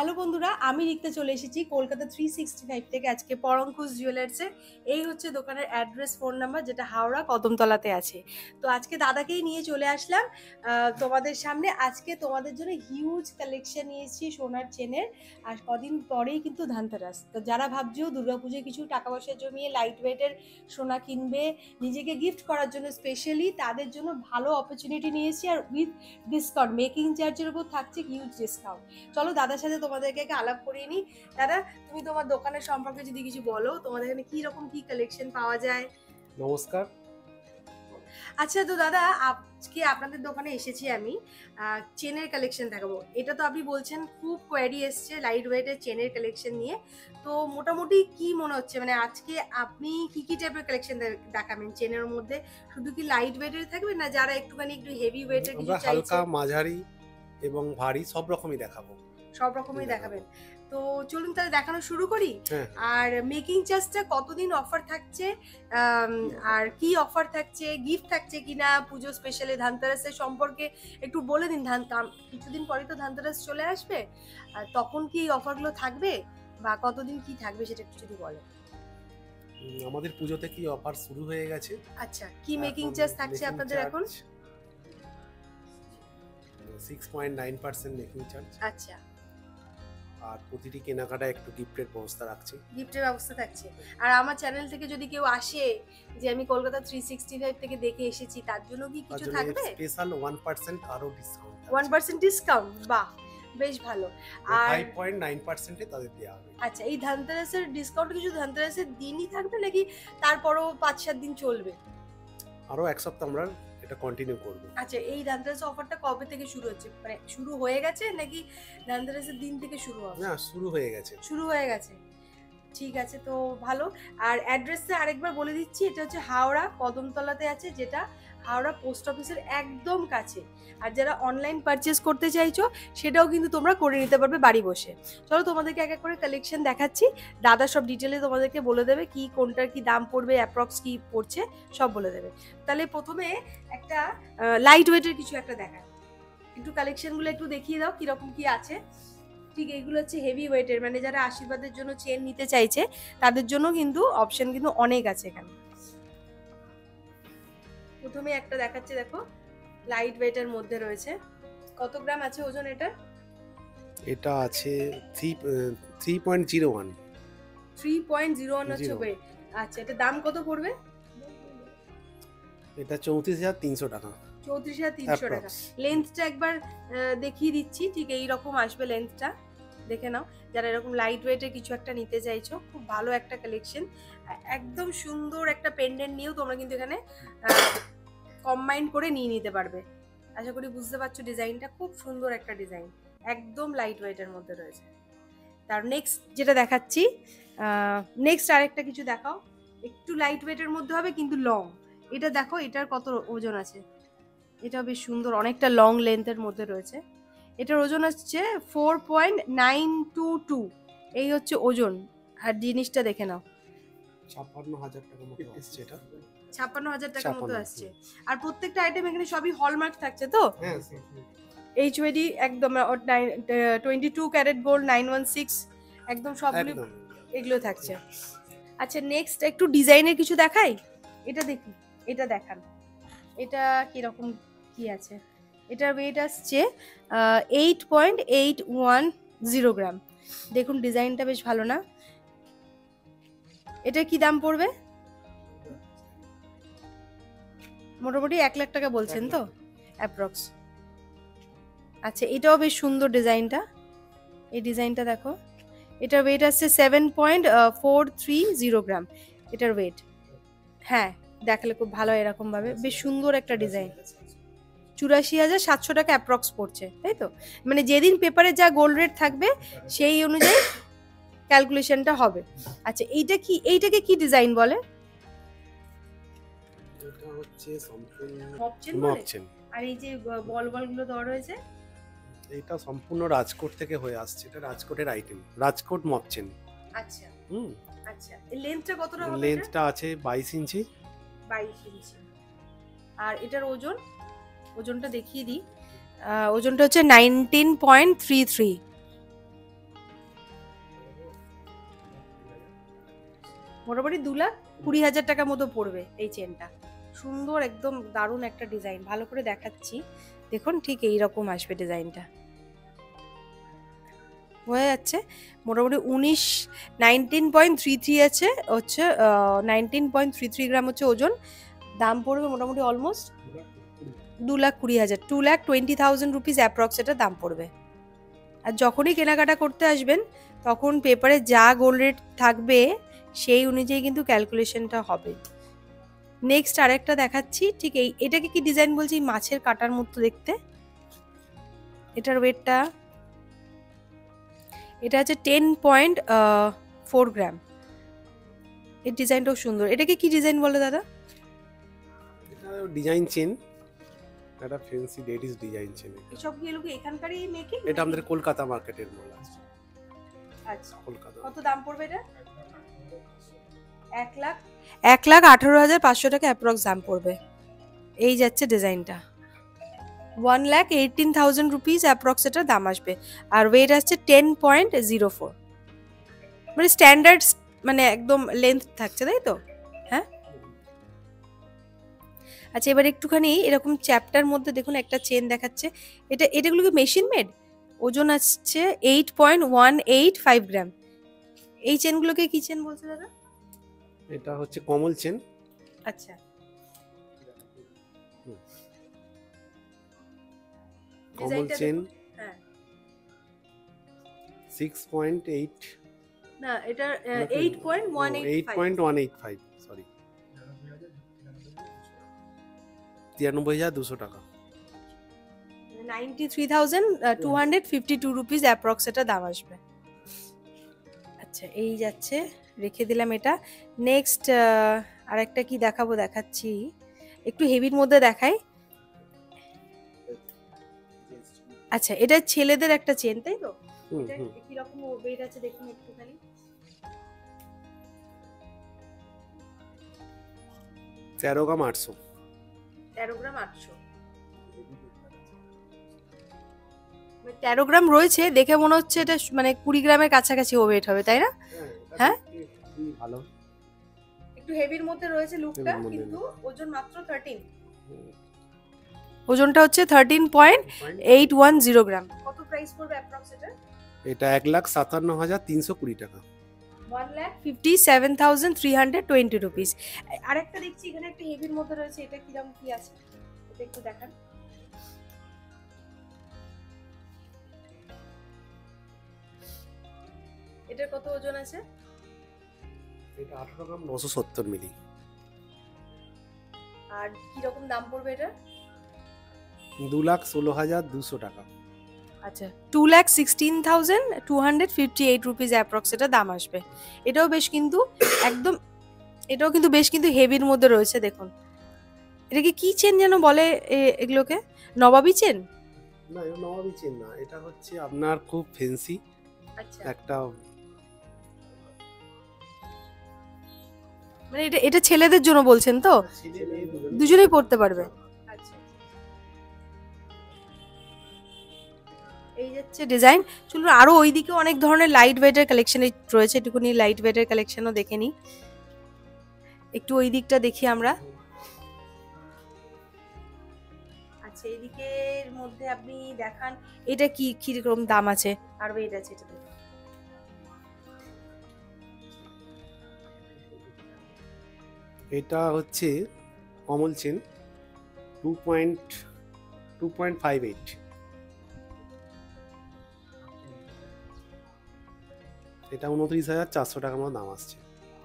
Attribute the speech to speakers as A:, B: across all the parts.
A: Hello বন্ধুরা, আমি লিখতে চলে এসেছি কলকাতা 365 থেকে আজকে পরঙ্কুশ জুয়েলার্সে। এই হচ্ছে দোকানের অ্যাড্রেস, ফোন নাম্বার, যেটা হাওড়া কদমতলাতে আছে। তো আজকে দাদাকেই নিয়ে চলে আসলাম তোমাদের সামনে। আজকে তোমাদের জন্য হিউজ কালেকশন নিয়েছি সোনার চেনের। আর কদিন পরেই কিন্তু ধানতেরাস। তো যারা ভাবছো দুর্গাপুজোয় কিছু টাকা পয়সা জমিয়ে লাইট ওয়েটের সোনা কিনবে নিজেকে গিফট করার জন্য স্পেশালি, তাদের জন্য ভালো অপরচুনিটি নিয়েছি। আর উইথ ডিসকাউন্ট, মেকিং চার্জের উপর থাকছে হিউজ ডিসকাউন্ট। চলো দাদার সাথে তোমাদেরকে আলাপ করিয়ে নিই। দাদা, তুমি তোমার দোকানের সম্পর্কে যদি কিছু বলো, তোমাদের এখানে কি রকম কি কালেকশন পাওয়া যায়?
B: নমস্কার।
A: আচ্ছা, তো দাদা আজকে আপনাদের দোকানে এসেছি আমি চেনের কালেকশন দেখাবো। এটা তো আপনি বলছেন খুব কোয়ারি এসছে লাইট ওয়েটের চেনের কালেকশন নিয়ে। তো মোটামুটি কি মনে হচ্ছে, মানে আজকে আপনি কি কি টাইপের কালেকশন দেখাবেন চেনের মধ্যে? শুধু কি লাইট ওয়েটের থাকবে, না যারা একটুখানি একটু হেভি ওয়েটের কিছু চাইছে?
B: হালকা, মাঝারি এবং ভারী সব রকমই দেখাবো।
A: সব রকমই দেখাবেন। তো চলুন তাহলে দেখানো শুরু করি। আর মেকিং চার্জটা কতদিন অফার থাকছে, আর কি অফার থাকছে, গিফট থাকছে কিনা পুজো স্পেশালে ধানতেরাসের সম্পর্কে একটু বলে দিন। কিছুদিন পরে তো ধানতেরাস চলে আসবে, তখন কি এই অফারগুলো থাকবে বা কতদিন কি থাকবে সেটা একটু যদি বলেন।
B: আমাদের পুজোতে কি অফার শুরু হয়ে গেছে।
A: আচ্ছা, কি মেকিং চার্জ থাকছে আপনাদের এখন?
B: 6.9% মেকিং চার্জ।
A: আচ্ছা,
B: আর প্রতিটি কেনাকাটা একটু গিফটের ব্যবস্থা রাখছি।
A: গিফটের ব্যবস্থা থাকছে। আর আমার চ্যানেল থেকে যদি কেউ আসে যে আমি কলকাতা 365 থেকে দেখে এসেছি, তার জন্য কি কিছু থাকবে?
B: স্পেশাল 1% আরো ডিসকাউন্ট।
A: 1% ডিসকাউন্ট, বাহ বেশ ভালো।
B: আর 5.9% এ তাদের দেয়া হবে।
A: আচ্ছা, এই ধানতেরাসের ডিসকাউন্ট কিছু ধানতেরাসের দিনই থাকবে নাকি তারপরও 5-7 দিন চলবে?
B: আরো এক সপ্তাহ আমরা এটা কন্টিনিউ করব।
A: আচ্ছা, এই ধানতেরাস অফারটা কবে থেকে শুরু হচ্ছে, মানে শুরু হয়ে গেছে নাকি ধানতেরাসের দিন থেকে শুরু হবে?
B: না, শুরু হয়ে গেছে।
A: শুরু হয়ে গেছে, ঠিক আছে, তো ভালো। আর অ্যাড্রেসটা আরেকবার বলে দিচ্ছি, এটা হচ্ছে হাওড়া কদমতলাতে আছে, যেটা হাওড়া পোস্ট অফিসের একদম কাছে। আর যারা অনলাইন পারচেস করতে চাইছো সেটাও কিন্তু তোমরা করে নিতে পারবে বাড়ি বসে। চলো তোমাদেরকে এক এক করে কালেকশন দেখাচ্ছি। দাদা সব ডিটেলে তোমাদেরকে বলে দেবে কি কোনটার কি দাম পড়বে, অ্যাপ্রক্স কি পড়ছে সব বলে দেবে। তাহলে প্রথমে একটা লাইট ওয়েটের কিছু একটা দেখা, একটু কালেকশনগুলো একটু দেখিয়ে দাও কিরকম কি আছে। ঠিক এইগুলো হচ্ছে হেভি ওয়েটের, মানে যারা আশীর্বাদের জন্য চেন নিতে চাইছে তাদের জন্য কিন্তু অপশন কিন্তু অনেক আছে এখানে। প্রথমে একটা দেখাচ্ছে, দেখো লাইট ওয়েটের মধ্যে রয়েছে। কত গ্রাম আছে ওজন এটা?
B: এটা আছে 3.01।
A: 3.01 হচ্ছে ওয়েট। আচ্ছা, এটা দাম কত পড়বে?
B: এটা 34,300 টাকা।
A: 34,300 টাকা। লেন্থটা একবার দেখিয়ে দিচ্ছি, ঠিক এই রকম আসবে লেন্থটা, দেখে নাও। যারা এরকম লাইট ওয়েটের কিছু একটা নিতে চাইছো, খুব ভালো একটা কালেকশন। একদম সুন্দর একটা পেন্ডেন্ট নিয়েও তোমরা কিন্তু এখানে কম্বাইন করে নিয়ে নিতে পারবে। আশা করি বুঝতে পারছো ডিজাইনটা খুব সুন্দর একটা ডিজাইন, একদম লাইট ওয়েটের মধ্যে রয়েছে। তার নেক্সট যেটা দেখাচ্ছি, নেক্সট আরেকটা কিছু দেখাও, একটু লাইট ওয়েটের মধ্যে হবে কিন্তু লং। এটা দেখো, এটার কত ওজন আছে? এটা বেশ সুন্দর, অনেকটা লং লেন্থের মধ্যে রয়েছে। এটার ওজন হচ্ছে 4.922। এই হচ্ছে ওজন। আর জিনিসটা দেখে নাও,
B: 56,000 টাকা মতো আসছে। এটা
A: 56,000 টাকার মতো আসছে। আর প্রত্যেকটা আইটেম এখানে সবই হলমার্ক থাকছে তো?
B: হ্যাঁ,
A: এইচওডি একদম 22 ক্যারেট গোল্ড 916 একদম সবগুলো এগুলো থাকছে। আচ্ছা, নেক্সট একটু ডিজাইনের কিছু দেখাই। এটা দেখি, এটা দেখান, এটা কিরকম কি আছে। এটার ওয়েট আসছে 8.810 গ্রাম। দেখুন ডিজাইনটা বেশ ভালো না? এটা কি দাম পড়বে? মোটামুটি 1 লাখ টাকা বলছেন তো অ্যাপ্রক্স। আচ্ছা, এটাও বেশ সুন্দর ডিজাইনটা। এই ডিজাইনটা দেখো, এটার ওয়েট আসছে 7.430 গ্রাম এটার ওয়েট। হ্যাঁ, দেখালে খুব ভালো, এরকম ভাবে বেশ সুন্দর একটা ডিজাইন। 84,700 টাকা অ্যাপ্রক্স পড়ছে, তাই তো? মানে যেদিন পেপারে যা গোল্ড রেট থাকবে সেই অনুযায়ী ক্যালকুলেশনটা হবে। আচ্ছা, এইটাকে কি ডিজাইন বলে?
B: এটা হচ্ছে সম্পূর্ণ
A: মপচেন। আর এই যে বলগুলো দেওয়া রয়েছে,
B: এটা সম্পূর্ণ রাজকোট থেকে হয়ে আসছে। এটা রাজকোটের আইটেম, রাজকোট মপচেন।
A: আচ্ছা আচ্ছা, এই লেন্থটা কতটা হবে?
B: লেন্থটা আছে 22 ইঞ্চি।
A: 22 ইঞ্চি। আর এটার ওজনটা দেখিয়ে দিই। ওজনটা হচ্ছে 19.33। মোটামুটি 2,20,000 টাকা মতো পড়বে এই চেনটা। সুন্দর একদম দারুণ একটা ডিজাইন, ভালো করে দেখাচ্ছি দেখুন, ঠিক এইরকম আসবে ডিজাইনটা, হয়ে যাচ্ছে মোটামুটি 19.33 আছে হচ্ছে, 19.33 গ্রাম হচ্ছে ওজন। দাম পড়বে মোটামুটি অলমোস্ট 2,20,000, 2,20,000 রুপিস অ্যাপ্রক্স এটা দাম পড়বে। আর যখনই কেনাকাটা করতে আসবেন তখন পেপারে যা গোল্ড রেট থাকবে সেই অনুযায়ী কিন্তু ক্যালকুলেশনটা হবে। নেক্সট আরেকটা দেখাচ্ছি, ঠিক এটাকে কি ডিজাইন বলছি, মাছের কাটার মতো দেখতে। এটার ওয়েটটা, এটা হচ্ছে 10.4 গ্রাম। এর ডিজাইনটাও সুন্দর। এটাকে কি ডিজাইন বলে দাদা?
B: এটা ডিজাইন চেন, এটা ফ্যান্সি লেডিস ডিজাইন চেন।
A: এসব কি এগুলো এখানকারই মেকিং?
B: এটা আমাদের কলকাতা মার্কেটের মাল আছে।
A: আচ্ছা,
B: কলকাতা।
A: কত দাম পড়বে এটা? 1,18,500 টাকা অ্যাপ্রক্স দাম পড়বে। এই যাচ্ছে ডিজাইনটা, 1,18,000 রুপিস অ্যাপ্রক্স এটার দাম আসবে। আর ওয়েট আসছে 10.04, মানে স্ট্যান্ডার্ড, মানে একদম লেন্থ থাকছে, তাই তো? হ্যাঁ। আচ্ছা, এবার একটুখানি এরকম চ্যাপ্টার মধ্যে দেখুন একটা চেন দেখাচ্ছে। এটাগুলো কি মেশিন মেড? ওজন আসছে 8.185 গ্রাম। এই চেনগুলোকে কি চেন বলছে দাদা?
B: এটা হচ্ছে কমল চেন।
A: আচ্ছা,
B: কমল চেন।
A: হ্যাঁ,
B: 6.8,
A: না এটা 8.185,
B: সরি, 93,200 টাকা,
A: 93,252 রুপিস অ্যাপ্রক্স এটা দাম আসবে। আচ্ছা, এই যাচ্ছে, রেখে দিলাম এটা। নেক্সট আরেকটা কি দেখাচ্ছি, একটু হেভির মধ্যে দেখাই। আচ্ছা, এটা ছেলেদের একটা চেন, তাই তো? এটা কি রকম ওয়েট আছে দেখুন একটুখানি।
B: 13 গ্রাম 800।
A: 13 গ্রাম 800, 13 গ্রাম রয়েছে দেখে মনে হচ্ছে এটা মানে 20 গ্রামের কাছাকাছি ওয়েট হবে, তাই না? হ্যাঁ,
B: ভালো,
A: একটু হেভির মধ্যে রয়েছে লুকটা, কিন্তু ওজন মাত্র 13। ওজনটা হচ্ছে 13.810 গ্রাম। কত প্রাইস পড়বে অ্যাপ্রক্স এটা?
B: এটা 1,57,320 টাকা,
A: 1,57,320 রুপিস। আরেকটা দেখছি এখানে একটা হেভির মধ্যে রয়েছে, এটা কিরকম কি আছে এটা একটু দেখান। এটার কত ওজন আছে?
B: এটা 18 গ্রাম 970 মিলি।
A: আর কি রকম দাম পড়বে এটা?
B: 2,16,200 টাকা।
A: আচ্ছা, 2,16,258 রুপিস অ্যাপ্রক্স এটা দাম আসবে। এটাও বেশ কিন্তু একদম, এটাও কিন্তু বেশ কিন্তু হেভির মধ্যে রয়েছে দেখুন। এটাকে কি চেন যেন বলে এগুলোকে? নবাবী চেন?
B: না, এটা নবাবী চেন না, এটা হচ্ছে আপনার খুব ফ্যান্সি একটা,
A: মানে এটা ছেলেদের জন্য বলছেন তো? দুজনেই পড়তে পারবে। আচ্ছা, এই যাচ্ছে ডিজাইন। চলুন, আরো ওইদিকে অনেক ধরনের লাইট ওয়েটের কালেকশন রয়েছে, একটুখানি লাইট ওয়েটের কালেকশনও দেখে নিই। একটু ওই দিকটা দেখি আমরা। আচ্ছা, এই দিকের মধ্যে আপনি দেখান, এটা কি কিরকম দাম আছে আর ওয়েট আছে এটা?
B: এটা হচ্ছে কমল চেন, 2.58। এটা 29,400 টাকার মতো দাম আসছে।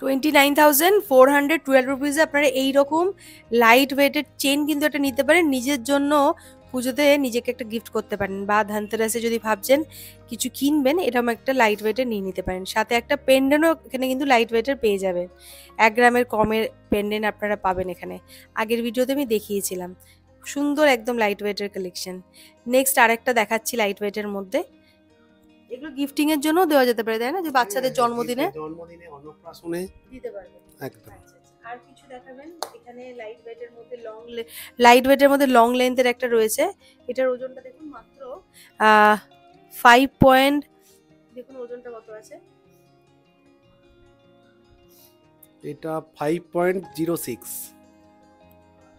A: 29,412 রুপিসে আপনারা এইরকম লাইট ওয়েটের চেন কিন্তু একটা নিতে পারেন, নিজের জন্য পুজোতে নিজেকে একটা গিফট করতে পারেন, বা ধনতেরাসে যদি ভাবছেন কিছু কিনবেন, এরকম একটা লাইট ওয়েটের নিয়ে নিতে পারেন। সাথে একটা পেন্ডেন্টও এখানে কিন্তু লাইট ওয়েটের পেয়ে যাবেন, 1 গ্রামের কমের পেন্ডেন্ট আপনারা পাবেন এখানে। আগের ভিডিওতে আমি দেখিয়েছিলাম, সুন্দর একদম লাইট ওয়েটের কালেকশন। নেক্সট আরেকটা দেখাচ্ছি লাইট ওয়েটের মধ্যে। এগুলো গিফটিং এর জন্য দেওয়া যেতে পারে, তাই না? যে বাচ্চাদের জন্মদিনে
B: অন্নপ্রাশনে
A: দিতে পারবে
B: একদম।
A: আর কিছু দেখাবেন এখানে? লাইট ওয়েটের মধ্যে লং লেন্থের একটা রয়েছে। এটার ওজনটা দেখুন মাত্র 5 পয়েন্ট, দেখুন ওজনটা কত আছে,
B: এটা 5.06।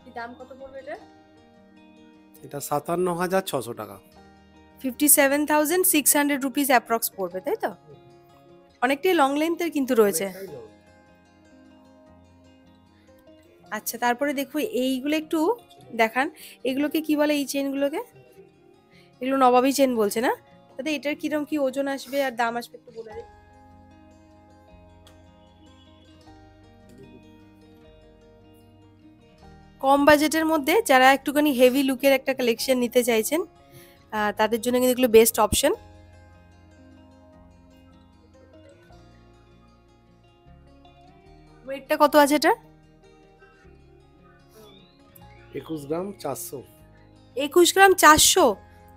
A: কি দাম কত পড়বে এটা?
B: এটা 57,600 টাকা।
A: 57,600 রুপিস অ্যাপ্রক্স পড়বে, তাই তো? অনেকটাই লং লেন্থের কিন্তু রয়েছে। আচ্ছা, তারপরে দেখো এইগুলো একটু দেখান। এগুলোকে কি বলে, এই চেনগুলোকে? এগুলো নবাবী চেন বলছে না দাদা? এটার কিরকম কি ওজন আসবে আর দাম আসবে একটু বলে দিন। কম বাজেটের মধ্যে যারা একটুখানি হেভি লুকের একটা কালেকশন নিতে চাইছেন তাদের জন্য কিন্তু এগুলো বেস্ট অপশন। ওয়েটটা কত আছে এটা?
B: 21 গ্রাম 400।
A: 21 গ্রাম 400?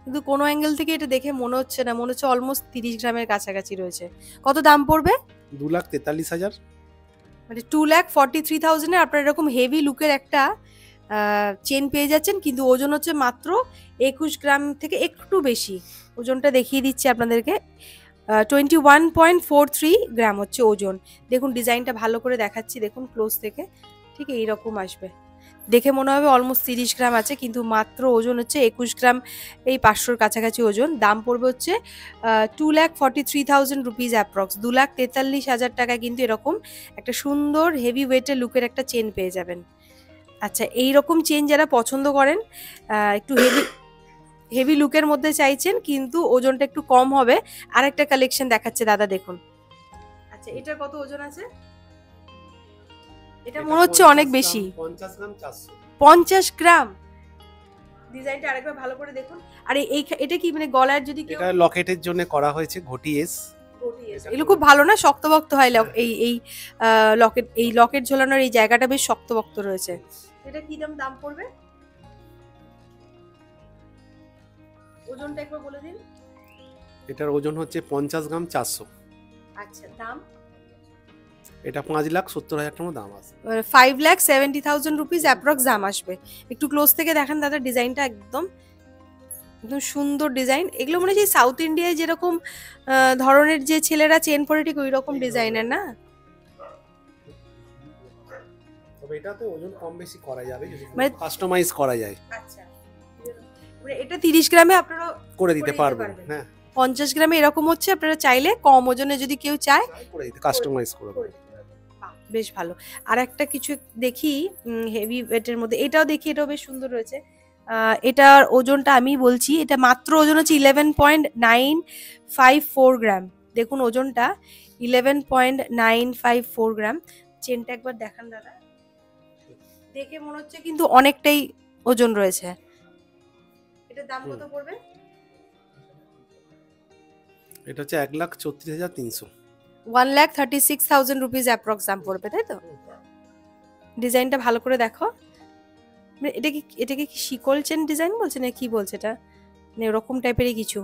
A: কিন্তু কোনো অ্যাঙ্গেল থেকে এটা দেখে মনে হচ্ছে না, মনে হচ্ছে অলমোস্ট 30 গ্রামের কাছাকাছি রয়েছে। কত দাম পড়বে?
B: 2,43,000।
A: মানে 2,43,000 এ আপনার এরকম হেভি লুকের একটা চেন পেয়ে যাচ্ছেন, কিন্তু ওজন হচ্ছে মাত্র 21 গ্রাম থেকে একটু বেশি। ওজনটা দেখিয়ে দিচ্ছি আপনাদেরকে, 21.43 গ্রাম হচ্ছে ওজন। দেখুন ডিজাইনটা ভালো করে দেখাচ্ছি, দেখুন ক্লোজ থেকে, ঠিক এইরকম আসবে। দেখে মনে হবে অলমোস্ট 30 গ্রাম আছে, কিন্তু মাত্র ওজন হচ্ছে 21 গ্রাম, এই 500-র কাছাকাছি ওজন। দাম পড়বে হচ্ছে 2,43,000 রুপিস অ্যাপ্রক্স, 2,43,000 টাকায় কিন্তু এরকম একটা সুন্দর হেভি ওয়েটের লুকের একটা চেন পেয়ে যাবেন। আচ্ছা, এইরকম চেন যারা পছন্দ করেন, একটু হেভি লুকের মধ্যে চাইছেন কিন্তু ওজনটা একটু কম হবে, আর একটা কালেকশন দেখাচ্ছে দাদা, দেখুন। আচ্ছা, এটার কত ওজন আছে? এটা মনে হচ্ছে অনেক বেশি।
B: 50 গ্রাম 400।
A: 50 গ্রাম। ডিজাইনটা আরেকবার ভালো করে দেখুন। আর এটা কি মানে গলার যদি কেউ,
B: এটা লকেটের জন্য করা হয়েছে ঘটি এস।
A: এগুলো খুব ভালো না, শক্তপোক্ত হয় এই লকেট, এই লকেট ঝোলানোর এই জায়গাটা বেশ শক্তপোক্ত রয়েছে। এটা কি দাম পড়বে? ওজনটা একবার বলে দিন।
B: এটার ওজন হচ্ছে 50 গ্রাম 400।
A: আচ্ছা, দাম?
B: এটা 5,70,000 টাকা দাম আছে।
A: 5,70,000 রুপিস অ্যাপ্রক্স দাম আসবে। একটু ক্লোজ থেকে দেখান দাদা ডিজাইনটা, একদম একদম সুন্দর ডিজাইন। এগুলো মনে হয় সাউথ ইন্ডিয়ায় যেরকম ধরনের যে ছেলেরা চেন পরে ঠিক ওই রকম ডিজাইনের না?
B: তবে এটাতে ওজন কম বেশি করা যাবে যদি
A: মানে
B: কাস্টমাইজ করা যায়।
A: আচ্ছা, মানে এটা 30 গ্রামে আপনারা
B: করে দিতে পারবেন। হ্যাঁ,
A: 50 গ্রামে এরকম হচ্ছে, আপনারা চাইলে কম ওজনে যদি কেউ চায়
B: করে দিতে কাস্টমাইজ করে দেবো।
A: বেশ ভালো। আর একটা কিছু দেখি হেভি ওয়েটের মধ্যে, এটাও দেখি, এটাও বেশ সুন্দর রয়েছে। এটার ওজনটা আমি বলছি, এটা মাত্র ওজন হচ্ছে 11.954 গ্রাম। দেখুন ওজনটা 11.954 গ্রাম। চেনটা একবার দেখান দাদা, দেখে মনে হচ্ছে কিন্তু অনেকটাই ওজন রয়েছে। এটার দাম কত পড়বে?
B: এটা হচ্ছে 1,34,300।
A: 1,36,000 রুপিস অ্যাপ্রক্স দাম পড়বে, তাই তো? ডিজাইনটা ভালো করে দেখো। এটাকে কি শিকল চেন ডিজাইন বলছে না কি বলছে এটা, মানে এরকম টাইপেরই কিছু।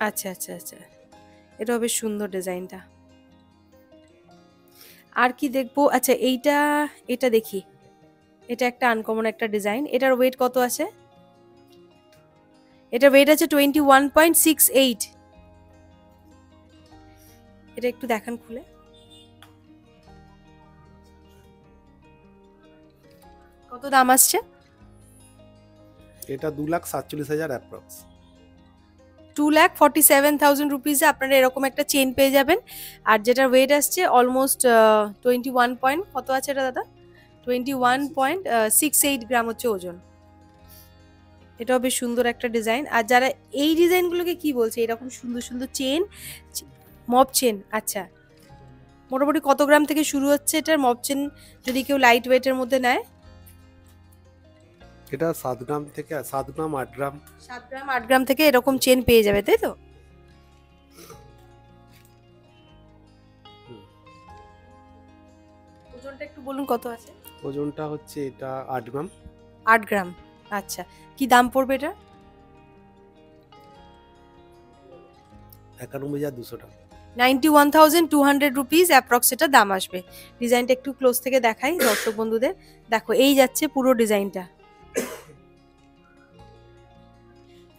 A: আচ্ছা আচ্ছা আচ্ছা, এটাও বেশ সুন্দর ডিজাইনটা। আর কি দেখবো? আচ্ছা, এটা দেখি, এটা একটা আনকমন একটা ডিজাইন। এটার ওয়েট কত আছে? এটার ওয়েট আছে 21.68। এটা একটু দেখান খুলে। কত দাম আসছে?
B: এটা 2,47,000 অ্যাপ্রক্স।
A: 2,47,000 রুপিসে আপনারা এরকম একটা চেন পেয়ে যাবেন। আর যেটার ওয়েট আসছে অলমোস্ট 21 পয়েন্ট, কত আছে এটা দাদা? 21.68 গ্রাম হচ্ছে ওজন। এটাও বেশ সুন্দর একটা ডিজাইন। আর যারা এই ডিজাইনগুলোকে কি বলছে, এরকম সুন্দর সুন্দর চেন, মব চেন, আচ্ছা মোটামুটি কত গ্রাম থেকে শুরু হচ্ছে এটার মব চেন যদি কেউ লাইট ওয়েটের মধ্যে নেয়?
B: এটা 7 গ্রাম থেকে 7 গ্রাম 8 গ্রাম
A: 7 গ্রাম 8 গ্রাম থেকে এরকম চেন পেয়ে যাবে, তাই তো? ওজনটা একটু বলুন কত আছে?
B: ওজনটা হচ্ছে এটা 8 গ্রাম।
A: 8 গ্রাম, আচ্ছা। কি দাম পড়বে এটা?
B: 91,200 টাকা।
A: 91,200 রুপিস অ্যাপ্রক্স এটা দাম আসবে। ডিজাইনটা একটু ক্লোজ থেকে দেখাই দর্শক বন্ধুদের, দেখো এই যাচ্ছে পুরো ডিজাইনটা।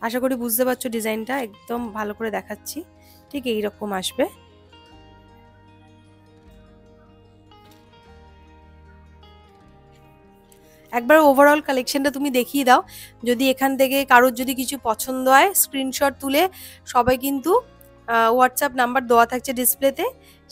A: আশা করি বুঝতে পারছো ডিজাইনটা, একদম ভালো করে দেখাচ্ছি, ঠিক এইরকম আসবে। একবার ওভারঅল কালেকশনটা তুমি দেখিয়ে দাও। যদি এখান থেকে কারোর যদি কিছু পছন্দ হয় স্ক্রিনশট তুলে সবাই কিন্তু হোয়াটসঅ্যাপ নাম্বার দেওয়া থাকছে ডিসপ্লেতে,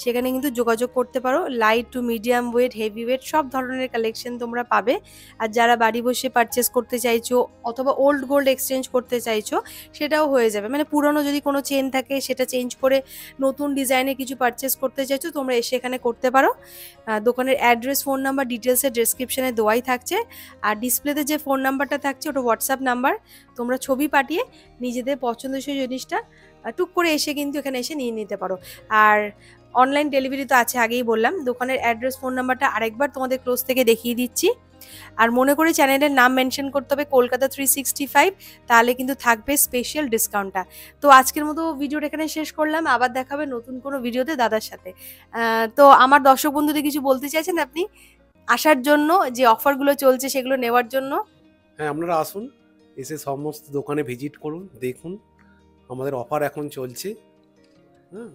A: সেখানে কিন্তু যোগাযোগ করতে পারো। Light to medium weight, heavy weight সব ধরনের কালেকশন তোমরা পাবে। আর যারা বাড়ি বসে পারচেস করতে চাইছো অথবা ওল্ড গোল্ড এক্সচেঞ্জ করতে চাইছো সেটাও হয়ে যাবে, মানে পুরনো যদি কোনো চেন থাকে সেটা চেঞ্জ করে নতুন ডিজাইনের কিছু পারচেস করতে চাইছো তোমরা এসে এখানে করতে পারো। দোকানের অ্যাড্রেস, ফোন নাম্বার ডিটেলসের ডেসক্রিপশনে দেওয়াই থাকছে। আর ডিসপ্লেতে যে ফোন নাম্বারটা থাকছে ওটা হোয়াটসঅ্যাপ নাম্বার, তোমরা ছবি পাঠিয়ে নিজেদের পছন্দসই জিনিসটা টুক করে এসে কিন্তু এখানে এসে নিয়ে নিতে পারো। আর অনলাইন ডেলিভারি তো আছে, আগেই বললাম। দোকানের অ্যাড্রেস, ফোন নাম্বারটা আরেকবার তোমাদের ক্লোজ থেকে দেখিয়ে দিচ্ছি। আর মনে করে চ্যানেলের নাম মেনশন করতে হবে কলকাতা 365, তাহলে কিন্তু থাকবে স্পেশাল ডিসকাউন্টটা। তো আজকের মতো ভিডিওটা এখানে শেষ করলাম, আবার দেখাবে নতুন কোনো ভিডিওতে দাদার সাথে। তো আমার দর্শক বন্ধুদের কিছু বলতে চাইছেন আপনি আসার জন্য, যে অফারগুলো চলছে সেগুলো নেওয়ার জন্য?
B: হ্যাঁ, আপনারা আসুন, এসে সমস্ত দোকানে ভিজিট করুন, দেখুন আমাদের অফার এখন চলছে। হ্যাঁ,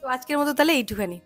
A: তো আজকের মতো তাহলে এইটুখানি।